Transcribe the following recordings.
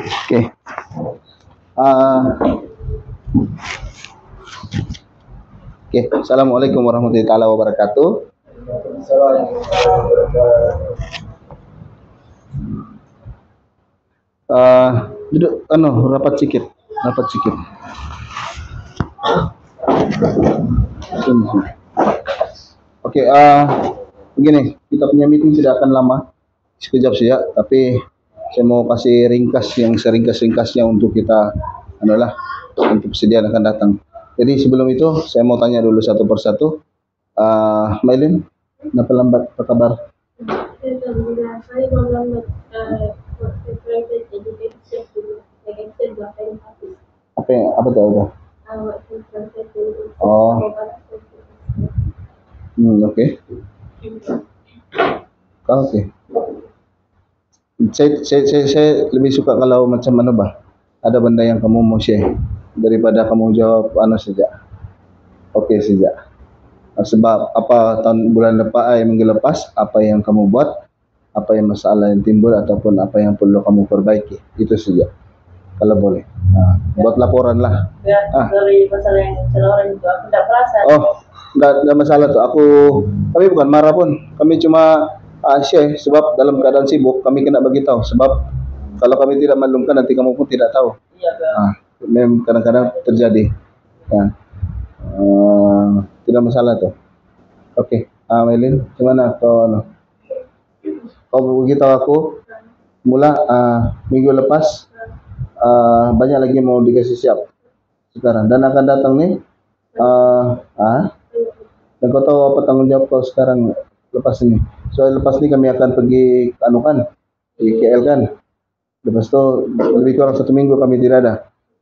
Oke. Ah, Oke. Assalamualaikum warahmatullahi wabarakatuh. Duduk, rapat sedikit, rapat sedikit. Oke, begini, kita punya meeting tidak akan lama, sekejap saja, tapi saya mau kasih ringkas yang seringkas-ringkasnya untuk kita, untuk persediaan akan datang. Jadi sebelum itu, saya mau tanya dulu satu persatu. Mailin, kenapa lambat? Apa kabar? Apa tuh? Oh, oke. Oke. Saya lebih suka kalau macam mana bah? Ada benda yang kamu mau share daripada kamu jawab saja. Oke saja. Sebab apa bulan depan minggu lepas apa yang kamu buat, apa yang masalah yang timbul ataupun apa yang perlu kamu perbaiki, itu saja. Kalau boleh. Buat laporan lah. Ya, dari masalah yang orang itu aku tidak perasa. Oh, enggak masalah tuh. Kami bukan marah pun. Kami cuma share sebab dalam keadaan sibuk kami kena bagi tahu sebab kalau kami tidak maklumkan nanti kamu pun tidak tahu. Iya, memang kadang-kadang terjadi. Ya. Tidak masalah tuh. Oke, Melin, gimana kau? Kau beritahu aku mula minggu lepas banyak lagi mau dikasih siap sekarang dan akan datang nih. Dan kau tahu apa tanggung jawab kau sekarang lepas ini? Soal lepas ini kami akan pergi di KL kan. Lepas itu lebih kurang 1 minggu kami tidak ada.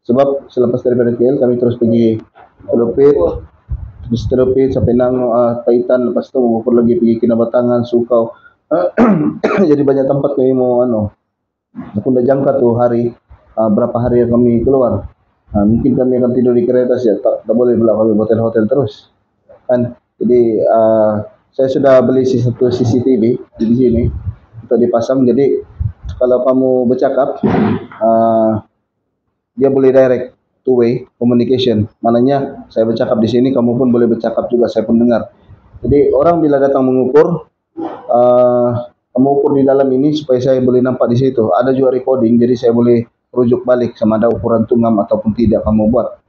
Sebab selepas daripada KL kami terus pergi Telupit sampai Paitan, lepas itu mengukur lagi pergi Kinabatangan, Sukau. Jadi banyak tempat kami mau aku dah jangka tuh hari berapa hari yang kami keluar. Mungkin kami akan tidur di kereta saja, tak boleh pula kami hotel-hotel terus kan. Jadi saya sudah beli satu CCTV di sini untuk dipasang. Jadi kalau kamu bercakap dia boleh direct two way communication. Maknanya saya bercakap di sini, kamu pun boleh bercakap juga, saya pun dengar. Jadi orang bila datang mengukur, kamu ukur di dalam ini supaya saya boleh nampak di situ. Ada juga recording, jadi saya boleh rujuk balik sama ada ukuran tungam ataupun tidak kamu buat.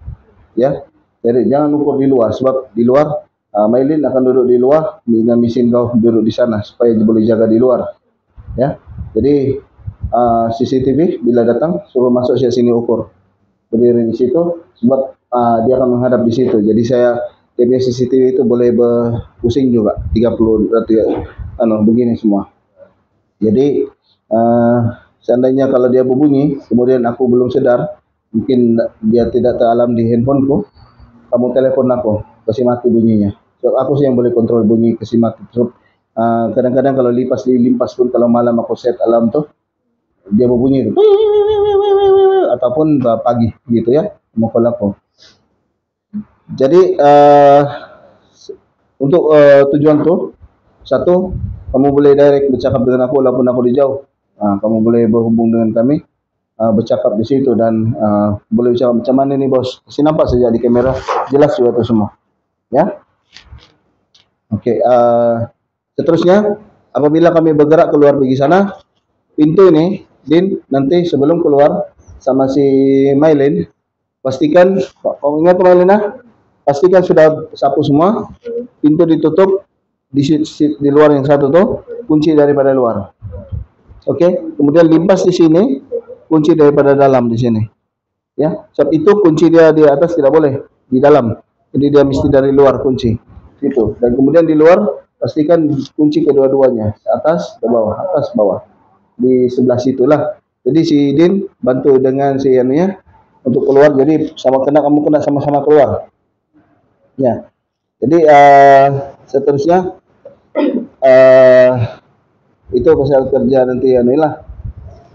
Ya, jadi jangan ukur di luar sebab di luar Mailin akan duduk di luar dengan mesin kau duduk di sana supaya boleh jaga di luar. Ya, jadi CCTV bila datang suruh masuk sini ukur. Berdiri di situ sebab dia akan menghadap di situ. Jadi dia punya CCTV itu boleh berpusing juga 30 begini semua. Jadi seandainya kalau dia berbunyi kemudian aku belum sedar, mungkin dia tidak teralam di handphoneku, kamu telepon aku, kasih mati bunyinya. So aku sih yang boleh kontrol bunyi kasih mati. So, kadang-kadang kalau limpas pun kalau malam aku set alarm tuh dia berbunyi tuh. Ataupun pagi gitu ya, mukul aku. Jadi untuk tujuan tuh satu, kamu boleh direct bercakap dengan aku walaupun aku di jauh. Kamu boleh berhubung dengan kami, bercakap di situ dan boleh bercakap macam mana nih bos. Kasih nampak saja di kamera, jelas juga itu semua. Ya. Oke, seterusnya apabila kami bergerak keluar pergi sana, pintu ini, Din, nanti sebelum keluar sama si Mailin, pastikan, kau ingat Mailin pastikan sudah sapu semua, pintu ditutup, di luar yang satu tuh, kunci daripada luar. Oke, kemudian limpas di sini, kunci daripada dalam di sini. Ya, sebab itu kunci dia di atas tidak boleh, di dalam. Jadi dia mesti dari luar kunci. Itu. Dan kemudian di luar pastikan kunci kedua-duanya, atas ke bawah, atas bawah. Di sebelah situlah. Jadi si Din bantu dengan si anunya untuk keluar. Jadi kamu kena sama-sama keluar. Ya. Jadi seterusnya itu pasal kerja nanti lah.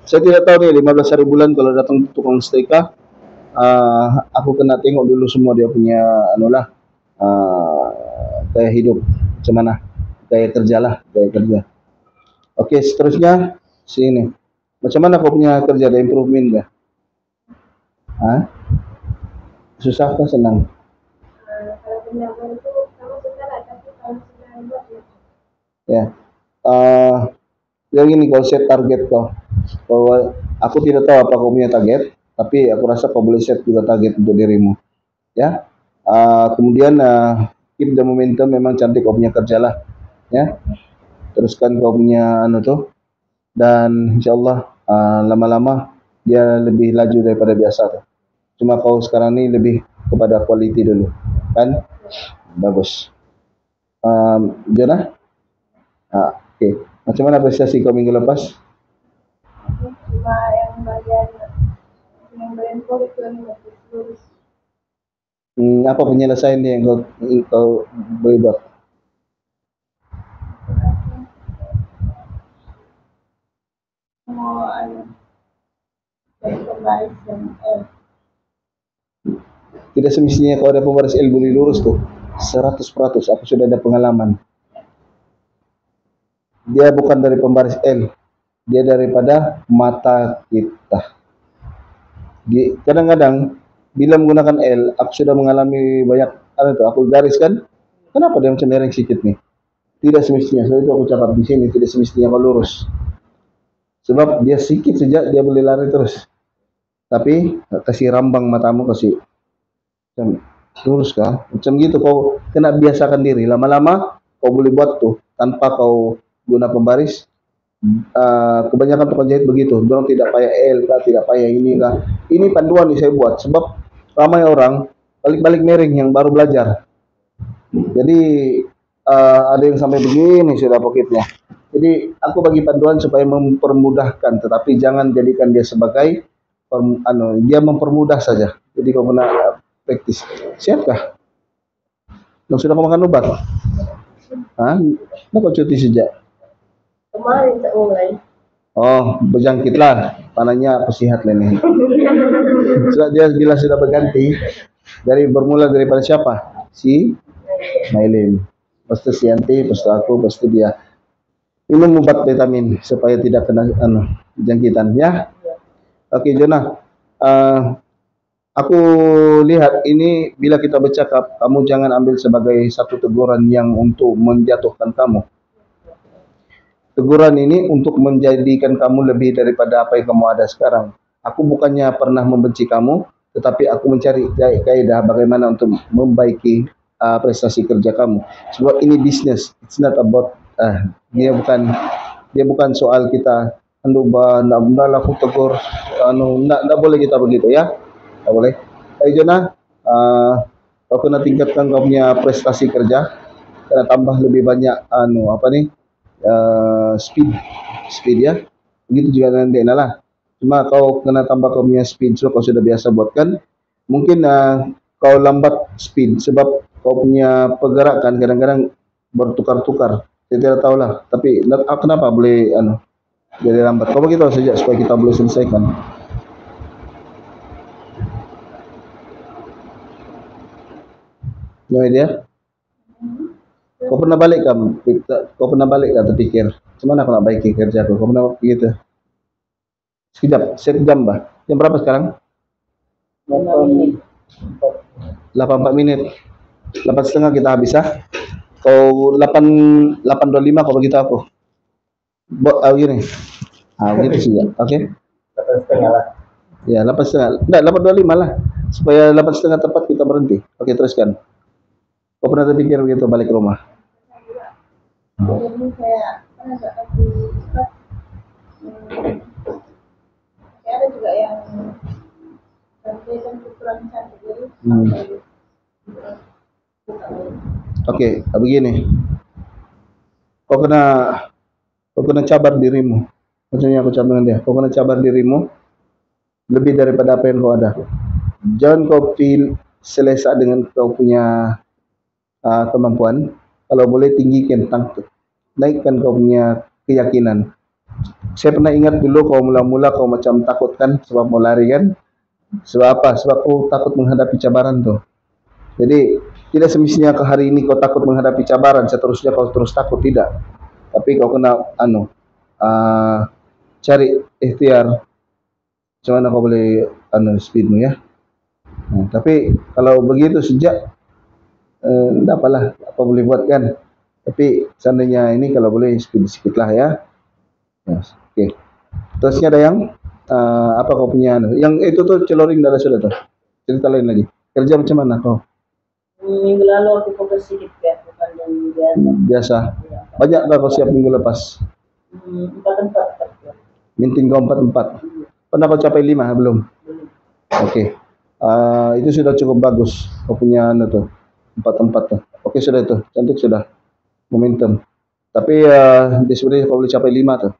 Saya tidak tahu nih 15 hari bulan kalau datang tukang setrika, aku kena tengok dulu semua dia punya gaya hidup macam mana, gaya kerja. Oke, seterusnya sini. Macam mana kau punya kerja, ada improvement kah? Hah? Susah kah senang? Kalau pendamping itu kamu suka lah, tapi kalau sudah buat ya. Ya. Eh yang ini kau set target kau. Bahwa aku tidak tahu apa kau punya target, tapi aku rasa kau boleh set juga target untuk dirimu. Ya. Kemudian keep the momentum, memang cantik kau punya kerja lah. Ya. Teruskan kau punya anu tuh, dan insyaallah lama-lama dia lebih laju daripada biasa tuh. Cuma kau sekarang ni lebih kepada quality dulu, kan? Bagus. Jana? Okay. Macam mana prestasi kau minggu lepas? Cuma yang bagian COVID itu yang lulus. Apa penyelesaian yang kau boleh buat? Mau dari pembaris yang Tidak semestinya kau ada pembaris L boleh lurus tuh 100%. Aku sudah ada pengalaman. Dia bukan dari pembaris L, dia daripada mata kita. Kadang-kadang bila menggunakan L, aku sudah mengalami banyak hal itu. Aku gariskan, kenapa dia macam miring sedikit nih? Tidak semestinya. So itu aku cakap di sini, tidak semestinya kau lurus. Sebab dia sedikit saja dia boleh lari terus. Tapi kasih rambang matamu, kasih macam lurus kah? Macam gitu kau kena biasakan diri. Lama-lama kau boleh buat tuh tanpa kau guna pembaris. Kebanyakan tukang jahit begitu. Dorang tidak payah L kah, tidak payah ini kah. Ini panduan yang saya buat. Sebab ramai orang balik-balik miring yang baru belajar. Jadi ada yang sampai begini sudah pokoknya. Jadi aku bagi panduan supaya mempermudahkan, tetapi jangan jadikan dia sebagai dia mempermudah saja. Jadi kau kena praktis. Siapkah? Sudah kau makan obat? Kenapa cuti sejak? kemarin tak mulai. Oh, berjangkitlah. Panahnya aku sihat lah nih. Sebab dia bila sudah berganti, bermula daripada siapa? Si Mailin. Pasti si Yanti, pasti aku, pasti dia. Minum obat vitamin supaya tidak kena jangkitan ya. Oke, Jonah. Aku lihat ini bila kita bercakap, kamu jangan ambil sebagai satu teguran yang untuk menjatuhkan kamu. Teguran ini untuk menjadikan kamu lebih daripada apa yang kamu ada sekarang. Aku bukannya pernah membenci kamu, tetapi aku mencari kaidah bagaimana untuk membaiki prestasi kerja kamu. Sebab ini bisnes, it's not about dia bukan soal kita nak aku tegur, nak boleh kita begitu ya, tak boleh. Jonah, kau kena tingkatkan kau punya prestasi kerja, kena tambah lebih banyak speed ya. Begitu juga nanti lah. Cuma kau kena tambah kau punya speed, so kau sudah biasa buatkan. Mungkin kau lambat speed sebab kau punya pergerakan kadang-kadang bertukar-tukar. Saya tidak tahu lah. Tapi kenapa boleh jadi lambat? Kau bagi tahu saja supaya kita boleh selesaikan. No idea? Kau pernah balik terpikir, macam mana aku nak baiki kerja aku? Kau pernah begitu? Sekejap, set jam bah. Jam berapa sekarang? 8:04 minit. 8:30 kita habis Kau 8:25 kau bagi tahu aku. Gini. Begitu saja. Okey. 8:30 lah. Ya, 8:30. Enggak, 8:25 lah. Supaya 8:30 tepat kita berhenti. Okey, teruskan. Kau pernah terpikir begitu balik ke rumah? Jadi saya agak lebih cepat. Ada juga yang kan kurang cantik jadi. Okey, begini. Kau kena cabar dirimu. Macamnya aku cakap dengan dia. Kau kena cabar dirimu lebih daripada apa yang kau ada. Jangan kau feel selesa dengan kau punya kemampuan. Kalau boleh tinggikan, naikkan kau punya keyakinan. Saya pernah ingat dulu kau mula-mula kau macam takut kan sebab mau lari kan. Sebab apa? Sebab kau takut menghadapi cabaran tuh. Jadi tidak semestinya ke hari ini kau takut menghadapi cabaran, seterusnya kau terus takut, tidak. Tapi kau kena cari ikhtiar. Cuman aku boleh speed mo ya. Nah, tapi kalau begitu sejak enggak apalah, apa boleh buat kan. Tapi seandainya ini kalau boleh speed sedikit lah ya. Yes. Oke. Terusnya ada yang apa kau punya yang itu tuh celoring darah sudah tuh. Cerita lain lagi. Kerja macam mana kau? Minggu lalu aku fokus sedikit ya, bukan yang biasa. Biasa. Ya. Banyak nggak kau siap minggu lepas? 4 tempat. Ya. Minting kau 4 tempat. Pernah kau capai 5 belum? Belum. Oke. Itu sudah cukup bagus. Kau punya tuh 4 tempat tuh. Oke sudah itu. Cantik sudah. Momentum. Tapi di sebenarnya kau boleh capai 5 tuh.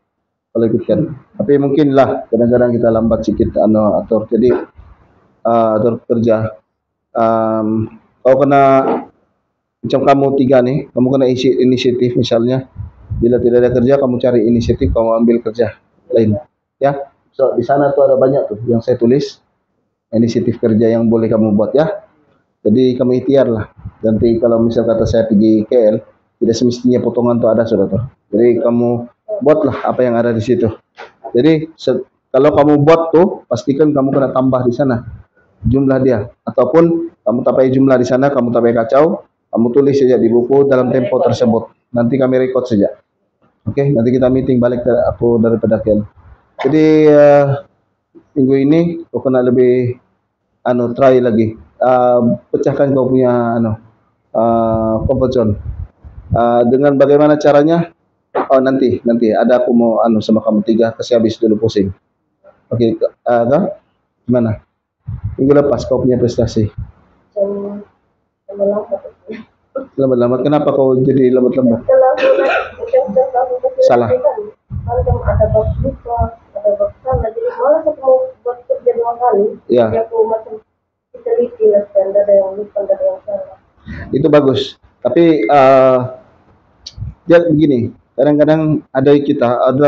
Kalau ikutkan. Tapi mungkin lah kadang-kadang kita lambat sedikit atur. Jadi atur kerja. Kau kena macam kamu 3 nih, kamu kena isi inisiatif misalnya. Bila tidak ada kerja, kamu cari inisiatif, kamu ambil kerja lain. Ya, so di sana tuh ada banyak tuh yang saya tulis inisiatif kerja yang boleh kamu buat ya. Jadi kamu ikhtiar lah. Nanti kalau misal kata saya pergi KL, tidak semestinya potongan tuh ada sudah tuh. Jadi kamu buatlah apa yang ada di situ. Jadi kalau kamu buat tuh, pastikan kamu kena tambah di sana jumlah dia. Ataupun kamu tapai jumlah di sana, kamu tapai kacau, kamu tulis saja di buku dalam tempo tersebut. Nanti kami record saja. Oke, nanti kita meeting balik aku daripada KL. Jadi minggu ini kau kena lebih try lagi. Pecahkan kau punya comfort zone. Dengan bagaimana caranya? Oh nanti ada aku mau sama kamu 3 kasih habis dulu pusing. Oke, gimana? Minggu lepas kau punya prestasi. Lambat-lambat. Kenapa kau jadi lambat-lambat? Salah. Kalau ada bab lupa, ada bab salah, jadi malas aku mau buat kerja 2 kali. Ya. Jadi aku macam teliti lah, ada yang lupa, ada yang salah. Itu bagus. Tapi dia begini, kadang-kadang ada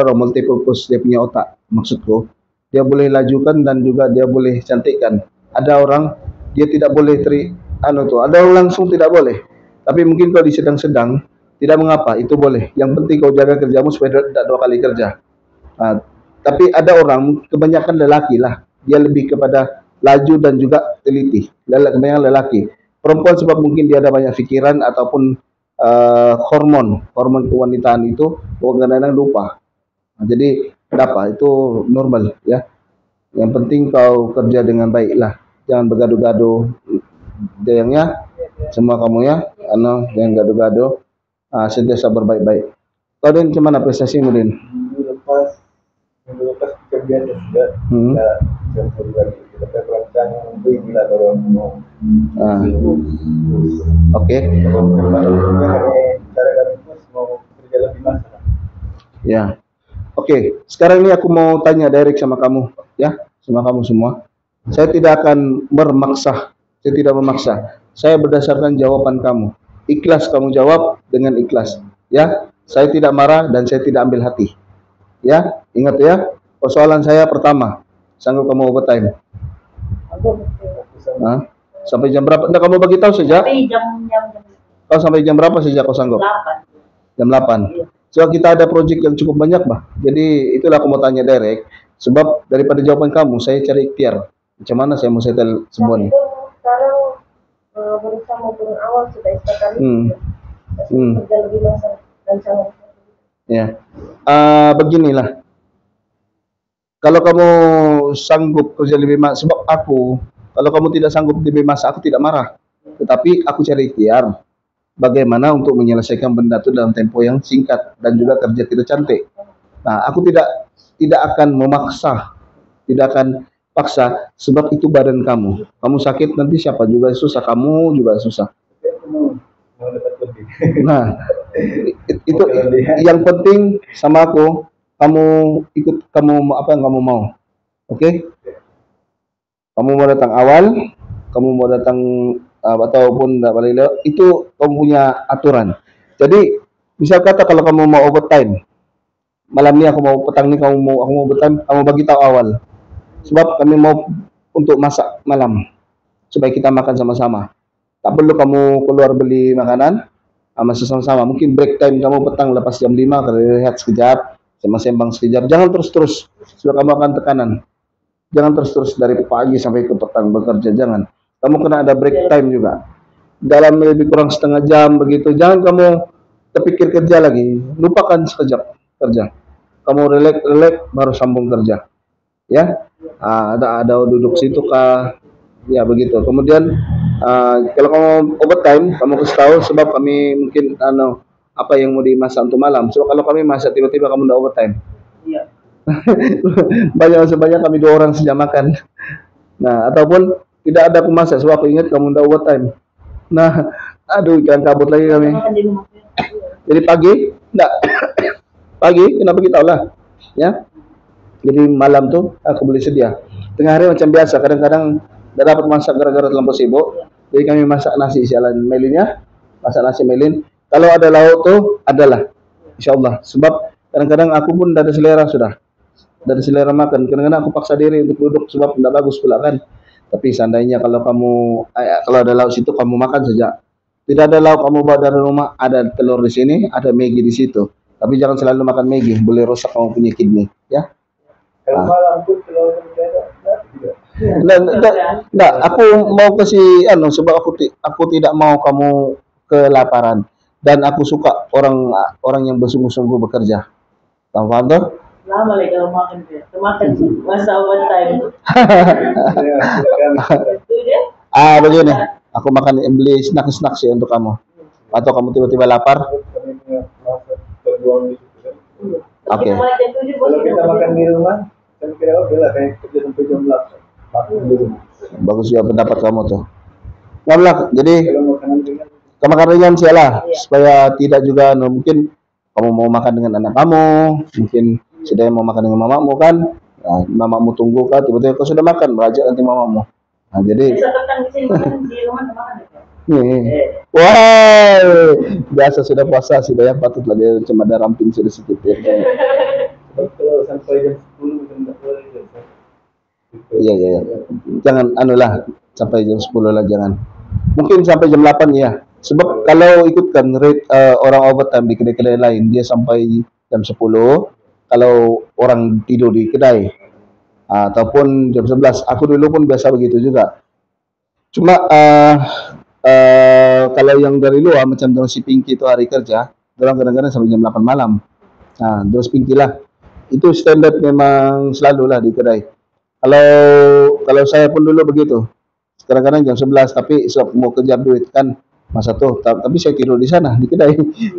orang multi purpose dia punya otak. Maksudku, dia boleh lajukan dan juga dia boleh cantikkan. Ada orang dia tidak boleh ada orang langsung tidak boleh. Tapi mungkin kalau di sedang-sedang tidak mengapa, itu boleh. Yang penting kau jaga kerjamu supaya tidak 2 kali kerja. Tapi ada orang, kebanyakan lelaki lah, dia lebih kepada laju dan juga teliti. Kebanyakan lelaki. Perempuan sebab mungkin dia ada banyak pikiran ataupun hormon kewanitaan itu kadang-kadang lupa. Jadi apa itu normal ya. Yang penting kau kerja dengan baik lah. Jangan bergaduh-gaduh. Jayangnya semua kamu ya, jangan gaduh-gaduh. Sentiasa berbaik-baik. Kau Din, macam mana prestasimu Din? Minggu lepas kerja sudah kita terancang bila kalau mau Oke. Cara kami mau kerja lebih masalah. Ya. Oke, sekarang ini aku mau tanya direct sama kamu ya, sama kamu semua. Saya tidak akan memaksa. Saya tidak memaksa. Saya berdasarkan jawaban kamu. Ikhlas kamu jawab dengan ikhlas. Ya, saya tidak marah dan saya tidak ambil hati. Ya, ingat ya. Persoalan saya pertama, sanggup kamu overtime? Sampai jam berapa? Nah, kamu bagi tahu saja. Kau sampai jam berapa saja kau sanggup? 8. Jam 8. So kita ada project yang cukup banyak, bah. Jadi itulah aku mau tanya direct. Sebab daripada jawaban kamu, saya cari ikhtiar. Macam mana saya mau settle semua nih? Sekarang berusaha mau turun awal sudah sekali. Kerja lebih masalah dan sangat. Ya, beginilah. Kalau kamu sanggup kerja lebih mas, sebab aku, kalau kamu tidak sanggup lebih mas, aku tidak marah. Tetapi aku cari ikhtiar. Bagaimana untuk menyelesaikan benda itu dalam tempo yang singkat dan juga kerja tidak cantik. Nah, aku tidak akan memaksa, tidak akan paksa, sebab itu badan kamu. Kamu sakit nanti siapa juga susah, kamu juga susah. Nah, itu yang penting sama aku. Kamu ikut apa yang kamu mau, oke? Kamu mau datang awal, kamu mau datang ataupun itu kamu punya aturan. Jadi misal kata kalau kamu mau overtime, malam ini aku mau petang ini aku mau overtime, kamu bagi tahu awal. Sebab kami mau untuk masak malam supaya kita makan sama-sama. Tak perlu kamu keluar beli makanan, masuk sama-sama. Mungkin break time kamu petang lepas jam 5 kalau rehat sekejap, sembang-sembang sekejap. Jangan terus-terus, sudah kamu akan tekanan. Jangan terus-terus dari pagi sampai ke petang bekerja, jangan. Kamu kena ada break time juga. Dalam lebih kurang setengah jam begitu. Jangan kamu terpikir kerja lagi. Lupakan sekejap kerja. Kamu relax baru sambung kerja. Ya, ada duduk situ kah? Ya begitu. Kemudian kalau kamu overtime, kamu kasih tahu sebab kami mungkin apa yang mau dimasak untuk malam. So kalau kami masak tiba-tiba kamu udah overtime. Iya. Sebanyak kami 2 orang saja makan. Nah, ataupun tidak ada aku masak, sebab aku ingat kamu udah overtime. Nah, aduh ikan kabut lagi kami. Makan di rumah. Jadi pagi, enggak. Pagi, kenapa kita lah. Ya. Jadi malam tuh aku boleh sedia. Tengah hari macam biasa, kadang-kadang tidak dapat masak gara-gara terlampau sibuk. Jadi kami masak nasi sialan melinnya, masak nasi melin. Kalau ada lauk tuh adalah, insya Allah. Sebab kadang-kadang aku pun dari selera sudah, dari selera makan. Kadang-kadang aku paksa diri untuk duduk sebab tidak bagus pula kan. Tapi seandainya kalau kamu, kalau ada lauk situ kamu makan saja. Tidak ada lauk kamu bawa dari rumah, ada telur di sini, ada Maggi di situ. Tapi jangan selalu makan Maggi, boleh rusak kamu punya kidney, ya. Kalau malam pun kalau tidak tidak. Enggak, aku mau kasih sebab aku tidak mau kamu kelaparan dan aku suka orang yang bersungguh-sungguh bekerja. Kamu paham tuh? Lama lagi kalau makan dia. Makan masa overtime. Saya silakan. Itu dia. Begini, aku beli snack-snack sih untuk kamu. Atau kamu tiba-tiba lapar? Kami punya masa berjuang di situ kan. Oke. Kalau kita makan di rumah, kami kira oke lah kayak kerja sampai jam 8. Makan di rumah. Bagus ya pendapat kamu tuh. Ngomong, jadi Kalau makanan ringan, kamu makan ringan sih lah, supaya tidak juga mungkin kamu mau makan dengan anak kamu, mungkin sedang mau makan dengan mamamu kan, nah, mamamu tunggu kan, tiba-tiba kau sudah makan, belajar nanti mamamu. Nah, jadi Bisa tekan di sini makan di rumah makan. nih, wah, biasa sudah puasa sudah ya patutlah dia cuma ada ramping sudah sedikit ya. kalau sampai jam 10 kan tidak boleh jam 1. Iya. Jangan lah sampai jam 10 lah jangan. Mungkin sampai jam 8 ya. Sebab kalau ikutkan rate orang overtime di kedai-kedai lain dia sampai jam 10 kalau orang tidur di kedai. Ataupun jam 11. Aku dulu pun biasa begitu juga. Cuma kalau yang dari luar macam si Pinky itu hari kerja, orang kadang-kadang sampai jam 8 malam. Nah, terus Pinky lah. Itu standar memang selalu lah di kedai. Kalau saya pun dulu begitu. Kadang-kadang jam 11 tapi mau kejar duit kan masa tuh. Tapi saya tidur di sana di kedai.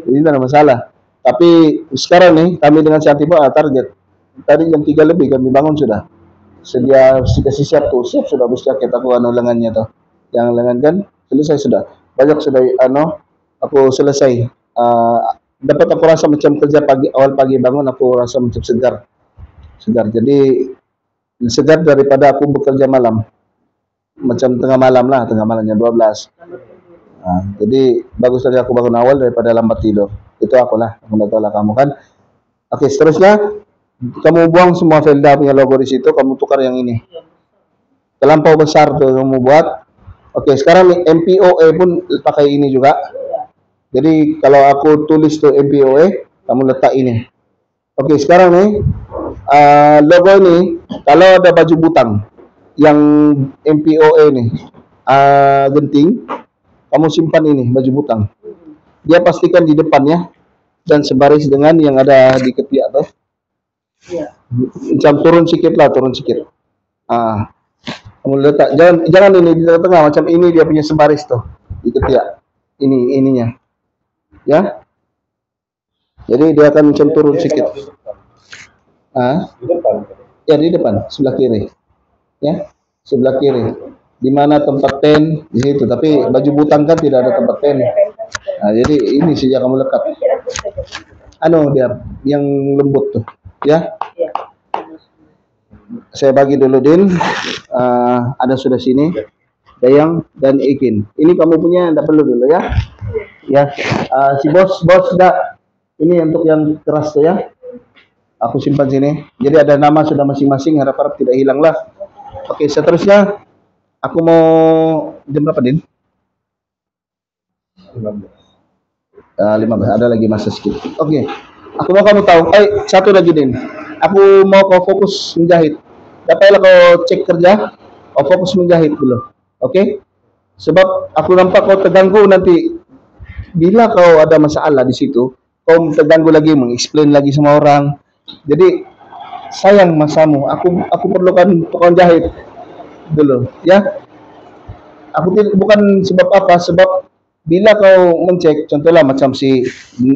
Jadi tidak ada masalah. Tapi sekarang nih kami dengan si Antipo target. Tadi jam 3 lebih kami bangun sudah. Kasih siap tuh. Siap sudah bus jaket aku lengannya tuh. Yang lengan kan selesai sudah. Banyak sudah aku selesai. Dapat aku rasa macam kerja awal pagi bangun aku rasa macam segar. Jadi segar daripada aku bekerja malam. Macam tengah malamnya 12. Jadi bagus tadi aku bangun awal daripada lambat tidur. Itu aku lah, aku tahu lah kamu kan. Oke, seterusnya kamu buang semua Felda punya logo di situ, kamu tukar yang ini. Terlampau besar tuh kamu buat. Oke, sekarang nih MPOE pun pakai ini juga. Jadi kalau aku tulis tuh MPOE, kamu letak ini. Oke, sekarang nih logo ini kalau ada baju butang yang MPOE nih genting, kamu simpan ini baju butang. Dia pastikan di depannya dan sebaris dengan yang ada di ketiak tuh. Iya. Macam turun sedikit. Kamu letak, jangan ini di tengah macam ini dia punya sebaris tuh di ketiak. Ininya. Ya. Jadi dia akan macam turun sedikit. Di depan. Ya di depan, sebelah kiri. Ya, sebelah kiri. Di mana tempat pen di situ, tapi baju butang kan tidak ada tempat pen. Nah, jadi ini saja kamu lekat. Dia yang lembut tuh, ya. Saya bagi dulu Din. Ada sudah sini. Dayang dan Ikin. Ini kamu punya, tidak perlu dulu ya. Ya, si bos dah. Ini untuk yang keras tuh ya. Aku simpan sini. Jadi ada nama sudah masing-masing, harap-harap tidak hilang lah. Oke, seterusnya aku mau jam berapa Din? 15. 15. Ada lagi masa sedikit. Oke. Aku mau kamu tahu, satu lagi din. Aku mau kau fokus menjahit. Dapatlah kau cek kerja, kau fokus menjahit dulu. Oke? Sebab aku nampak kau terganggu nanti bila kau ada masalah di situ, kau terganggu lagi mengeksplain lagi sama orang. Jadi sayang masamu. Aku perlukan tukang jahit dulu, ya. Aku bukan sebab apa, sebab bila kau mencek, contohnya macam si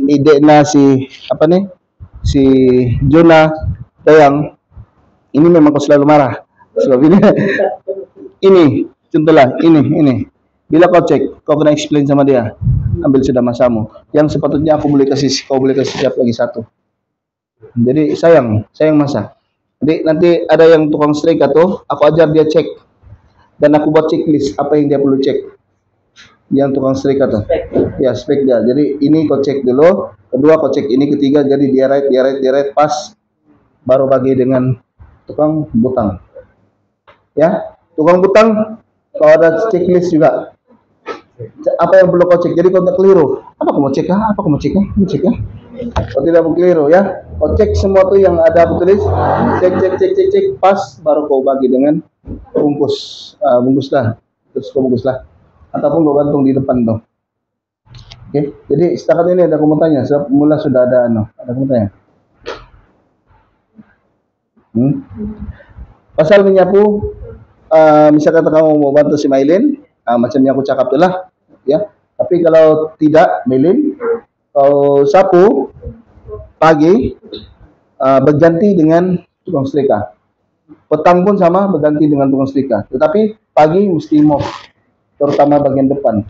Idena, si apa nih, si Juna Dayang, ini memang kau selalu marah. Sebab ini contohnya ini. Bila kau cek, kau kena explain sama dia, ambil sudah masamu. Yang sepatutnya kau boleh kasih siap lagi satu. Jadi sayang masa. Jadi nanti ada yang tukang setrika tuh, aku ajar dia cek dan aku buat checklist apa yang dia perlu cek. Yang tukang setrika tuh, ya spek dia. Jadi ini kau cek dulu, kedua kau cek ini, ketiga jadi dia right pas, baru bagi dengan tukang butang. Ya, tukang butang kau ada checklist juga. Apa yang perlu kau cek? Jadi kau tak keliru. Apa kau mau cek? Apa kau mau cek? Kau tidak mau keliru ya. Kau cek semua tuh yang ada aku tulis. Cek pas, baru kau bagi dengan bungkus. Bungkus lah. Terus kau bungkus lah. Ataupun kau gantung di depan tuh. Oke. Jadi setakat ini ada aku mau tanya. Semula sudah ada ada aku mau tanya. Pasal menyapu, misalkan kamu mau bantu si Mailin, macam yang aku cakap tu lah, ya. Tapi kalau tidak, Mailin, kau sapu pagi, berganti dengan tukang setrika. Petang pun sama, berganti dengan tukang setrika. Tetapi pagi mesti mop, terutama bagian depan.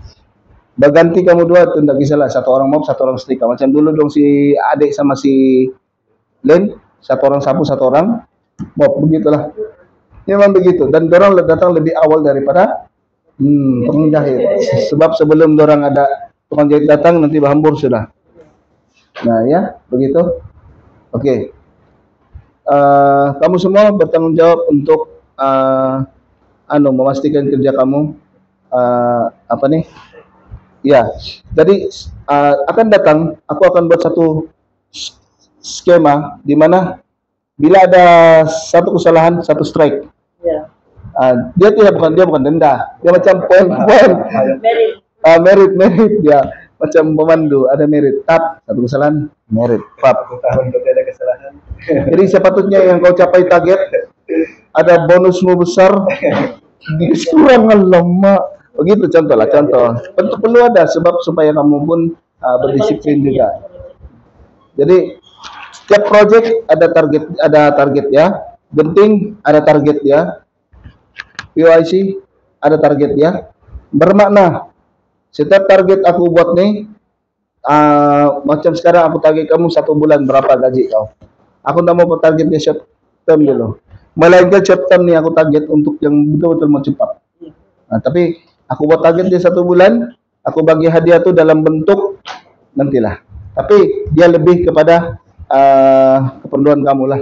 Berganti kamu dua, itu tidak kisah lah. Satu orang mop, satu orang setrika. Macam dulu dong si adik sama si Len, satu orang sapu, satu orang mop, begitulah. Memang begitu, dan dorang datang lebih awal daripada tukang jahit. Sebab sebelum dorang ada tukang jahit datang, nanti berhambur sudah. Nah ya, begitu. Oke. Kamu semua bertanggung jawab untuk memastikan kerja kamu apa nih? Ya, jadi akan datang, aku akan buat satu skema di mana bila ada satu kesalahan, satu strike. Ya. Dia bukan denda, dia macam poin merit dia macam pemandu, ada merit, tap satu kesalahan merit pap. Tahun itu ada kesalahan. Jadi sepatutnya yang kau capai target ada bonusmu besar, dikurangan lama, begitu contoh. Perlu ada sebab supaya kamu pun berdisiplin juga. Jadi setiap project ada target ya, genting ada target ya, PYC ada target ya, bermakna setiap target aku buat nih, macam sekarang aku target kamu 1 bulan berapa gaji kau. Aku tak mau targetnya short term dulu, melainkan short term nih aku target untuk yang betul-betul mau cepat. Nah, tapi aku buat target dia 1 bulan, aku bagi hadiah tuh dalam bentuk nantilah. Tapi dia lebih kepada keperluan kamu lah,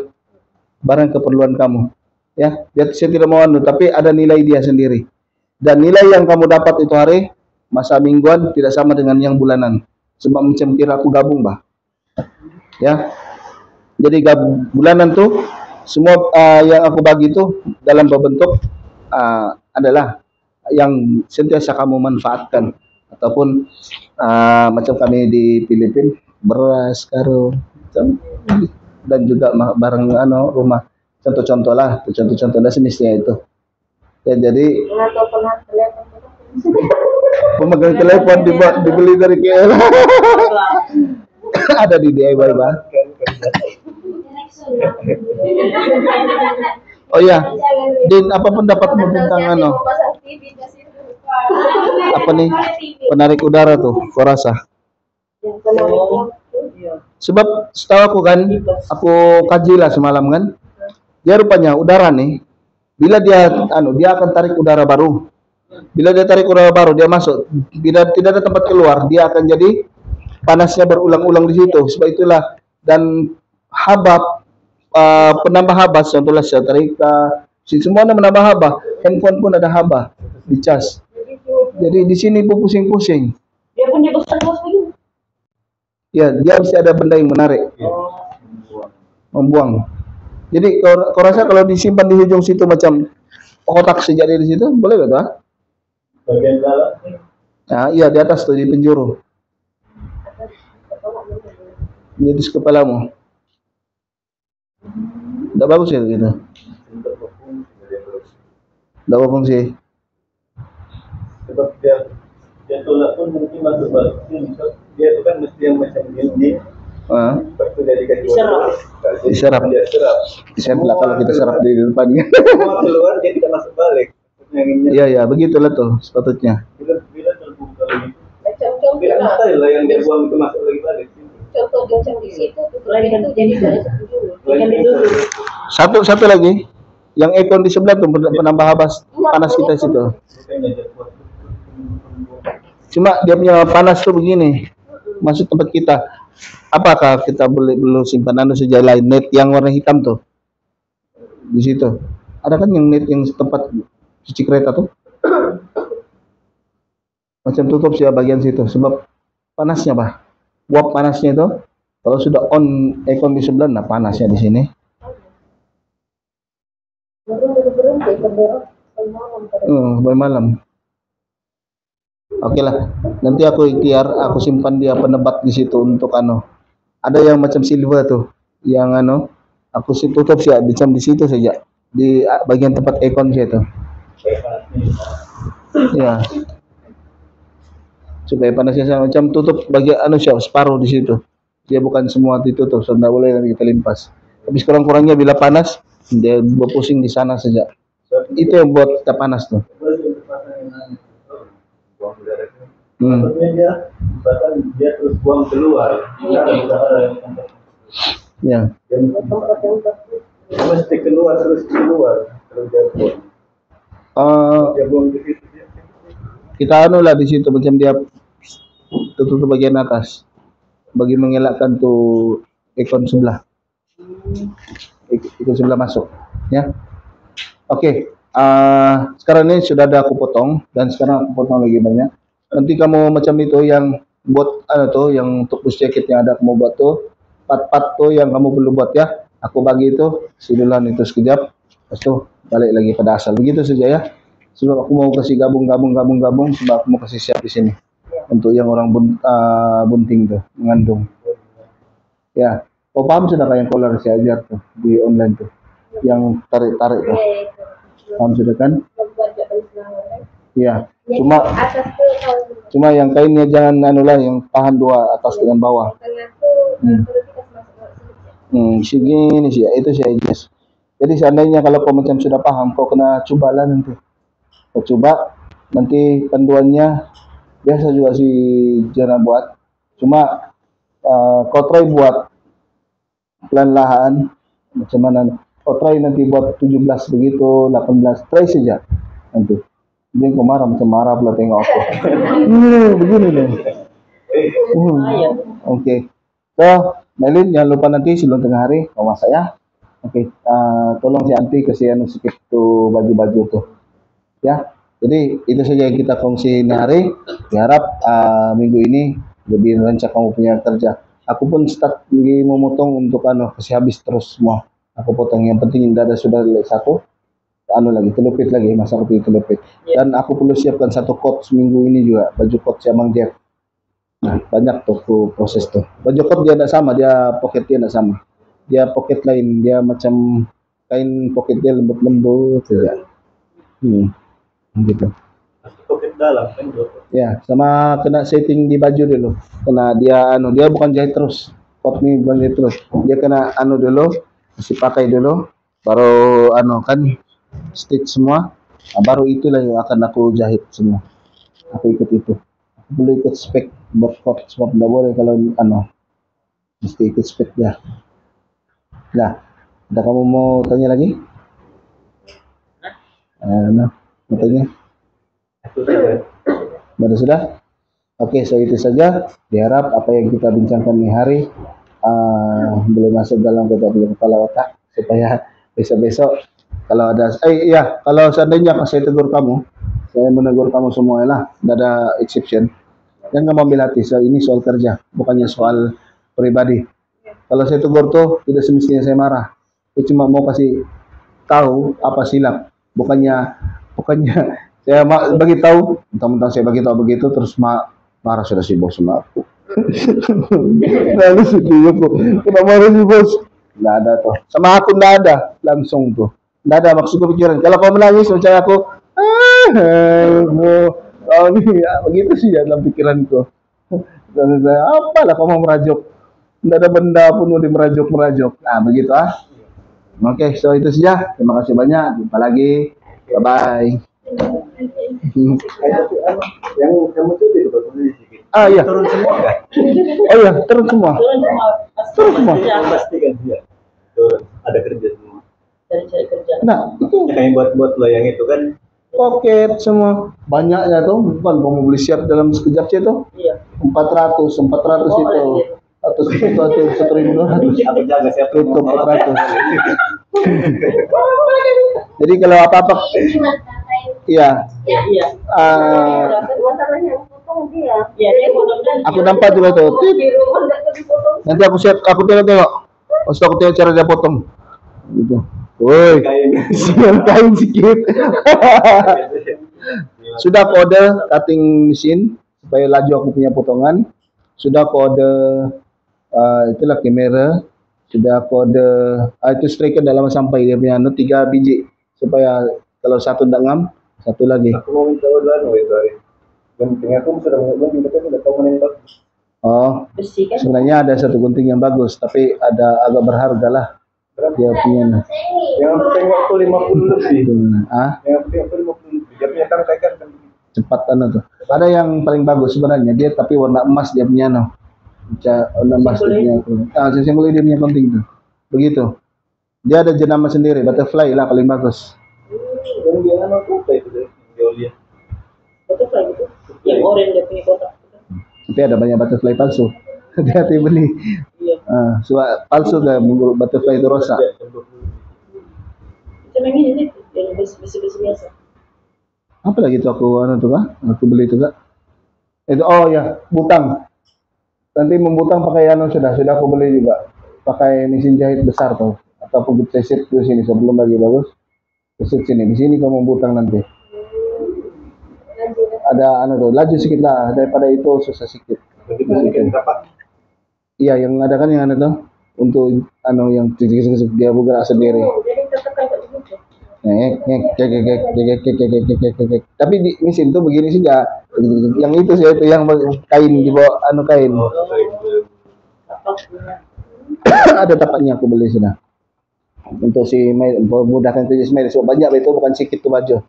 barang keperluan kamu. Ya, saya tidak mau tapi ada nilai dia sendiri. Dan nilai yang kamu dapat itu hari, masa mingguan tidak sama dengan yang bulanan. Sebab macam kira aku gabung, bah. Ya. Jadi bulanan tuh semua yang aku bagi itu dalam bentuk adalah yang sentiasa kamu manfaatkan, ataupun macam kami di Filipina, beras, karo, dan juga barang rumah. Contoh-contoh lah, semestinya itu. Ya, jadi pemegang telepon dibeli dari KL. Ada di DIY, bah. Oh ya, Din, apa pendapatmu tentang apa nih, penarik udara tuh, kau rasa? Sebab setahu aku kan, aku kaji lah semalam kan, dia rupanya udara nih, bila dia akan tarik udara baru. Bila dia tarik udara baru, dia masuk, bila tidak ada tempat keluar, dia akan jadi panasnya berulang-ulang di situ. Sebab itulah, dan haba, penambah haba, contohnya setrika, semua menambah haba, handphone pun ada haba, dicas. Jadi di sini pun pusing-pusing. Dia punya besar bos begini. Ya, dia mesti ada benda yang menarik, membuang. Jadi kau rasa kalau disimpan di ujung situ macam kotak sejadi di situ, boleh gak tuh? Ah? Bagian dalam nih. Nah, iya di atas tuh di penjuru, di atas kepalamu. Tidak bagus ya gitu. Untuk berfungsi dia terus. Tidak berfungsi. Sebab dia tolak pun mungkin masuk balik sini. So, dia itu kan mesti yang macam ini. Ah, Waktu dia dikasih Diserap. waktu, Diserap. Dia serap. disemplak kalau kita serap di depannya. Semua keluar dia tidak masuk balik. Anginnya. Iya ya, begitulah tuh sepatutnya. Bila terbuka lagi. Macam contoh Bila lah. mustahil lah yang dia buang itu masuk lagi balik. Contoh macam di situ tutup itu jadi dari satu dulu. Ikan ditutup. Satu lagi, yang ekon di sebelah tuh penambah panas kita situ. Makanya dia buat. Cuma dia punya panas tuh begini, masuk tempat kita. Apakah kita boleh belum simpan anu saja lain net yang warna hitam tuh di situ? Ada kan yang net yang tempat cuci kereta tuh? Macam tutup sih bagian situ, sebab panasnya bah, uap panasnya itu. Kalau sudah on aircon di sebelah, nah panasnya di sini. Berhenti berderok malam. Malam. Oke lah, nanti aku ikhtiar, aku simpan dia penebat di situ untuk anu. Ada yang macam silver tuh, yang anu, aku sih tutup sih di situ saja, di bagian tempat aircon sih itu. Ya, supaya panasnya sama macam tutup bagian anu sih separuh di situ. Dia bukan semua ditutup, so tidak boleh nanti kita limpas. Tapi kurang-kurangnya bila panas, dia berpusing di sana saja. Itu yang buat kita panas tuh. Buang udara itu. Maksudnya dia bahkan dia terus buang keluar. Udara yang tempat. Ya. Tempat yang bagus. Dia mesti keluar terus terus dia buang. Dia buang ke situ. Kita anu lah di situ macam dia tutup bagian atas bagi mengelakkan tuh ekon sebelah masuk ya. Oke, sekarang ini sudah ada aku potong dan sekarang aku potong lagi banyak. Nanti kamu macam itu yang buat tuh yang untuk bus jacket yang ada kamu buat tuh part-part tuh yang kamu perlu buat ya. Aku bagi itu sidulan itu sekejap, terus tuh balik lagi pada asal begitu saja ya. Sebab aku mau kasih gabung sebab aku mau kasih siap di sini untuk yang orang bunting tuh mengandung. Ya, kau paham sudah kayak yang collar saya ajar tuh di online tuh, yang tarik tuh. Paham sudah kan? Ya, cuma yang kainnya jangan anu lah, yang tahan dua atas dengan bawah. Segini sih, itu saya adjust. Jadi seandainya kalau kau macam sudah paham, kau kena cobalah nanti. Kau coba nanti panduannya biasa juga si Jana buat, cuma kau try buat pelan-lahan macam mana. Kau try nanti buat 17 begitu, 18, try saja nanti. Jadi kau marah macam marah pula tengok aku. Begini nih. Oke. So, Melin jangan lupa nanti sebelum tengah hari kau masak ya. Oke. Tolong si Anti kasih anu sedikit tuh baju-baju tuh. Ya, jadi itu saja yang kita kongsi ini hari. Diharap minggu ini lebih lancar kamu punya kerja. Aku pun start lagi memotong untuk kasih habis terus semua. Aku potong yang penting dada sudah satu. Lagi telupit lagi, masa kopi telupit. Dan aku perlu siapkan satu coat seminggu ini juga, baju coat si Amang Jeff. Nah, banyak tuh proses tuh. Baju coat dia tidak sama, dia pocket dia tidak sama. Dia pocket lain, dia macam kain pocket dia lembut-lembut saja. Gitu. Pocket dalam kan Ya, sama kena setting di baju dulu. Kena dia dia bukan jahit terus. Pot nih bukan jahit terus. Dia kena dulu, masih pakai dulu, baru kan stitch semua. Nah, baru itulah yang akan aku jahit semua. Aku ikut itu. Aku perlu ikut spek buat pot sebab tidak boleh kalau mesti ikut spek dia. Nah, ada kamu mau tanya lagi? Mau tanya? Baru sudah? Oke, so itu saja. Diharap apa yang kita bincangkan ini hari boleh masuk dalam kepala otak supaya besok-besok kalau ada kalau seandainya saya tegur kamu, saya menegur kamu semua lah, tidak ada exception. Jangan kamu ambil hati. So, ini soal kerja, bukannya soal pribadi. Kalau saya tegur tuh tidak semestinya saya marah. Saya cuma mau kasih tahu apa silap. Bukannya saya bagi tahu, mentang-mentang saya bagi tahu begitu terus marah sudah si bos sama aku. Lalu sedih aku. Kenapa marah si bos? Nggak ada tuh. Sama aku nggak ada. Langsung tuh. Nggak ada maksudku pikiran. Kalau kau menangis percaya aku, oh ini ya, begitu sih ya dalam pikiranku. Dan saya, apalah kau mau merajuk? Nggak ada benda pun mau dimerajuk-merajuk. Nah begitu ah. Oke, so itu saja. Terima kasih banyak. Jumpa lagi. Bye-bye. Yang kamu cuti itu baru sedikit. Ah iya. Turun semua kan? Oh iya, turun semua. Turun semua. Turun semua. Pastikan dia. Turun. Ada kerja semua. Cari kerja. Nah, itu Yang buat lo yang itu kan. pocket semua. Banyaknya tuh, bukan kamu beli siap dalam sekejap sih tuh. Iya. 400 itu. Atau 1.200. Aku jaga siapa Tutup mau 400. Jadi kalau apa-apa, iya. Iya. Masalahnya yang potong dia. Iya, dia potongnya. Aku nampak juga tuh. Tit. Di rumah nggak dipotong. Nanti aku tengok. Pas aku tengok cara dia potong. Gitu. Woi, kain. siang kain sedikit. Sudah aku order cutting mesin supaya laju aku punya potongan. Sudah aku order itulah kamera. Sudah aku order itu striker dalam sampai dia punya 3 biji supaya kalau satu tidak ngam, satu lagi. Aku mau minta orderan itu hari. Gunting aku sudah gunting tapi sudah tahu mana yang bagus. Oh, Besi kan? sebenarnya ada satu gunting yang bagus, tapi ada agak berharga lah. Dia punya. Yang aku tengok tuh 50 lebih. Ah, Yang aku tengok tuh 50 lebih. Dia punya tangkai kan. cepat tuh. Ada yang paling bagus sebenarnya dia tapi warna emas dia punya no. Warna emas dia punya. Simbol dia punya penting tuh. Begitu. Dia ada jenama sendiri, butterfly lah paling bagus. Dan dia nama apa itu deh? Dia Butterfly gitu. Yang orange dia punya kotak. Tapi ada banyak butterfly palsu. Hati-hati beli. Iya. Palsu gak butterfly itu rosak. Macam yang ini yang besi biasa. Apa lagi tuh aku beli itu kak. Itu oh ya, butang. Nanti membutang pakai sudah aku beli juga. Pakai mesin jahit besar tuh. Atau aku sesit di sini sebelum lagi bagus. Sesit sini, di sini kamu membutang nanti. Ada laju sedikit lah daripada itu susah sedikit. Begitu sedikit dapat. Iya, yang ada kan yang tuh untuk yang dia bergerak sendiri. Jadi tekan kayak begitu. Tapi di mesin tuh begini saja. Yang itu sih itu yang kain di bawah kain. Oh, itu. Tapak punya. Ada tapaknya aku beli sudah. Untuk si Mei memudahkan kerja si Mei. So, banyak itu bukan sedikit tuh baju.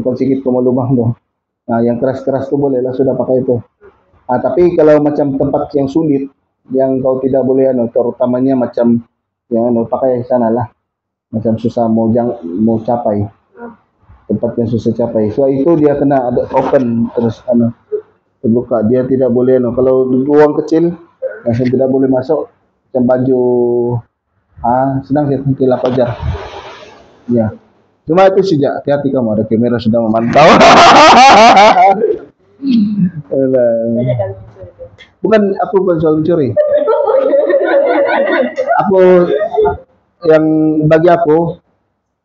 Bukan sedikit kamu lubang tuh. Nah, yang keras-keras tuh boleh lah sudah pakai itu. Tapi kalau macam tempat yang sulit, yang kau tidak boleh terutamanya macam yang pakai sana lah. Macam susah mau capai. Tempat yang susah capai. So itu dia kena ada open terus terbuka. Dia tidak boleh kalau ruang kecil langsung tidak boleh masuk. Macam baju senang saya tilap aja. Ya. Cuma itu saja, hati-hati kamu ada kamera sudah memantau. Banyak kali muncul itu. Bukan soal mencuri. Aku yang bagi aku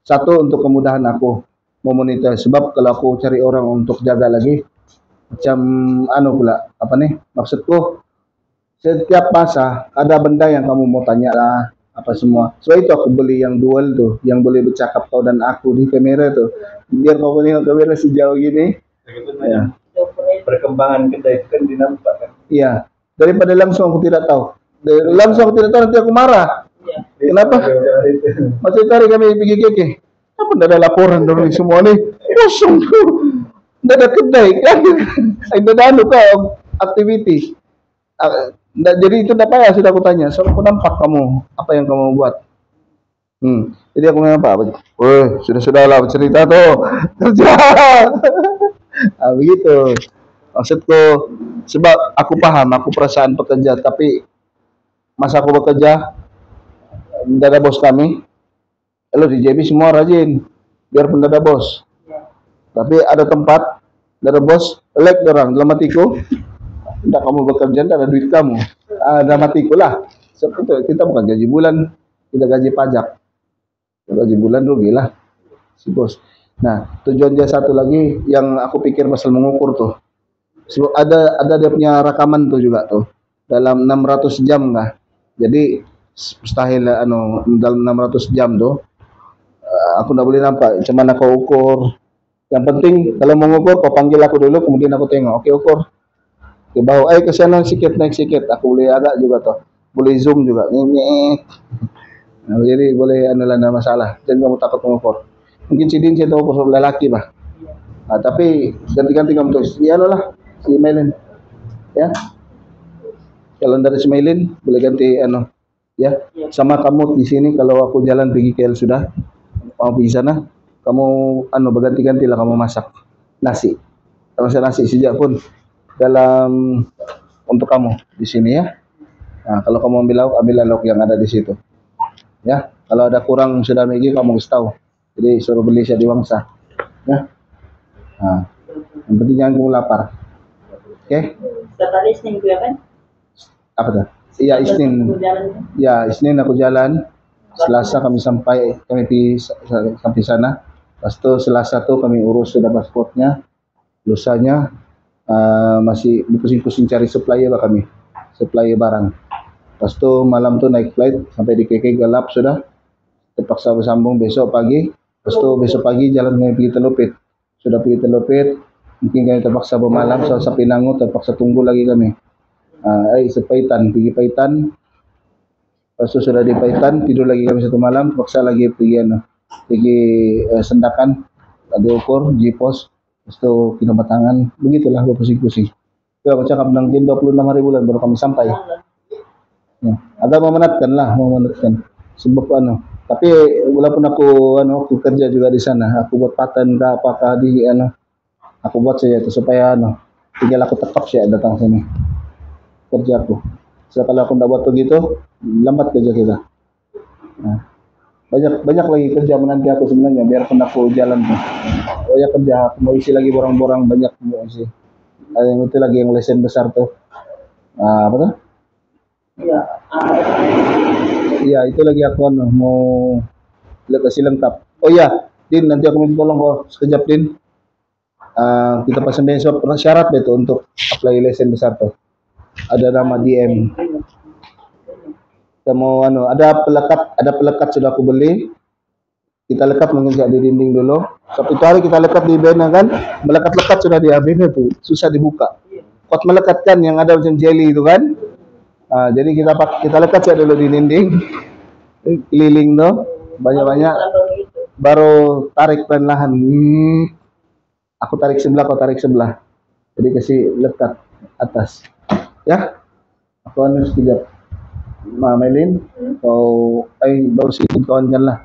satu untuk kemudahan aku memonitor sebab kalau aku cari orang untuk jaga lagi macam pula maksudku setiap masa ada benda yang kamu mau tanya lah apa semua. So itu aku beli yang dual tuh yang boleh bercakap kau dan aku di kamera tuh biar kau boleh kamera sejauh gini. Ya. Perkembangan kedai itu kan dinampak kan. Iya, daripada langsung aku tidak tahu. Langsung aku tidak tahu nanti aku marah. Iya. Kenapa? Masih cari kami pergi keke. Apa tidak ada laporan dari semua nih? Kosong tuh. Tidak ada kedai kan? Tidak ada aktiviti. Jadi itu tidak payah sudah aku tanya. Soalnya aku nampak kamu apa yang kamu buat. Jadi aku nampak. Woi, sudah-sudahlah bercerita tuh. Kerja. Begitu. Maksudku sebab aku paham, aku perasaan pekerja, tapi masa aku bekerja tidak ada bos kami. Kalau di JB semua rajin, biarpun tidak ada bos. Tapi ada tempat, tidak ada bos, like orang dalam hatiku. Tidak kamu bekerja, tidak ada duit kamu. Ada matiku lah. Seperti itu, kita bukan gaji bulan, kita gaji pajak. Gaji bulan rugi lah, si bos. Nah, tujuan dia satu lagi yang aku pikir pasal mengukur tuh. Ada dia punya rekaman tuh juga tuh. Dalam 600 jam lah. Jadi mustahil dalam 600 jam tuh aku nggak boleh nampak. Cuman aku ukur. Yang penting kalau mau ngukur kau panggil aku dulu, kemudian aku tengok. Oke, ukur. Oke, bawa ke sana sikit, naik sikit. Aku boleh agak juga tuh. Boleh zoom juga. Nah, jadi boleh lah, ada masalah. Jangan kamu takut mengukur. Mungkin si Din saya tahu ukur lelaki bah. Nah, tapi ganti-ganti kamu tulis. Ya lah, si emailin. Ya. Kalau dari si emailin boleh ganti ya. Sama kamu di sini kalau aku jalan pergi KL sudah. Mau pergi sana, kamu berganti-ganti lah kamu masak nasi. Masak nasi sejak pun dalam untuk kamu di sini ya. Nah, kalau kamu ambil lauk yang ada di situ. Ya, kalau ada kurang sudah Megi kamu kasih tahu. Jadi suruh beli saya di Wangsa. Ya. Nah, yang penting jangan kamu lapar. Oke? Tadi Isnin ya kan? Apa tuh? Iya, Isnin. Ya, Isnin aku jalan. Selasa kami sampai sana. Lepas itu Selasa tuh kami urus sudah pasportnya. Lusanya masih pusing-pusing cari supplier kami. Supplier barang. Lepas itu malam tuh naik flight sampai di KK gelap sudah. Terpaksa bersambung besok pagi. Lepas itu besok pagi jalan kami pergi Telupit. Sudah pergi Telupit. Mungkin kami terpaksa bermalam sampai Pinangu, terpaksa tunggu lagi kami. Sepaitan, pergi Paitan. Lepas itu sudah di Paitan, tidur lagi kami satu malam, terpaksa lagi pergi Sendakan, ada ukur, Jipos, lepas itu Kinabatangan, begitulah berpusing-pusing. Itu aku cakap mungkin 26 hari bulan baru kami sampai. Ya, agak memenatkan. Sebab tapi walaupun aku kerja juga di sana, aku buat paten apakah di aku buat saja itu supaya tinggal aku tetap sih datang sini kerja aku. So, kalau aku tidak buat begitu, lambat kerja kita. Nah, banyak lagi kerja menanti aku sebenarnya, biarpun aku jalan tuh. Banyak kerja, aku mau isi lagi borang-borang banyak mau isi. Yang itu lagi yang lesen besar tuh. Apa tuh? Iya, itu lagi aku mau kasih lengkap. Oh iya, Din, nanti aku minta tolong kau sekejap Din. Kita pasang besok syarat itu untuk apply lesen besar tuh. Ada nama DM. Kita mau ada pelekat sudah aku beli. Kita lekat mungkin di dinding dulu. Satu hari kita lekat di bena kan, melekat-lekat sudah di bena tuh, susah dibuka. Kuat melekat kan yang ada macam jelly itu kan. Jadi kita lekat saja dulu di dinding. Keliling tuh banyak-banyak. Baru tarik perlahan. Aku tarik sebelah, kau tarik sebelah. Jadi kasih lekat atas. Ya, aku sekejap. Melin, kau baru sedikit kawankan lah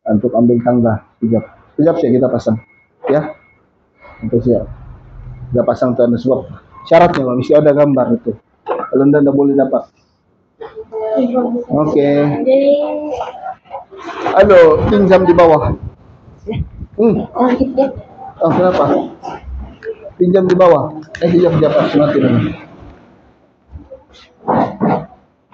untuk ambil tangga. Sekejap sih kita pasang. Ya, untuk siap. Kita pasang tuh sebab syaratnya mesti ada gambar itu. Kalau tidak boleh dapat. Oke. Halo, pinjam di bawah. Oh, kenapa? Pinjam di bawah. Pinjam di atas nanti.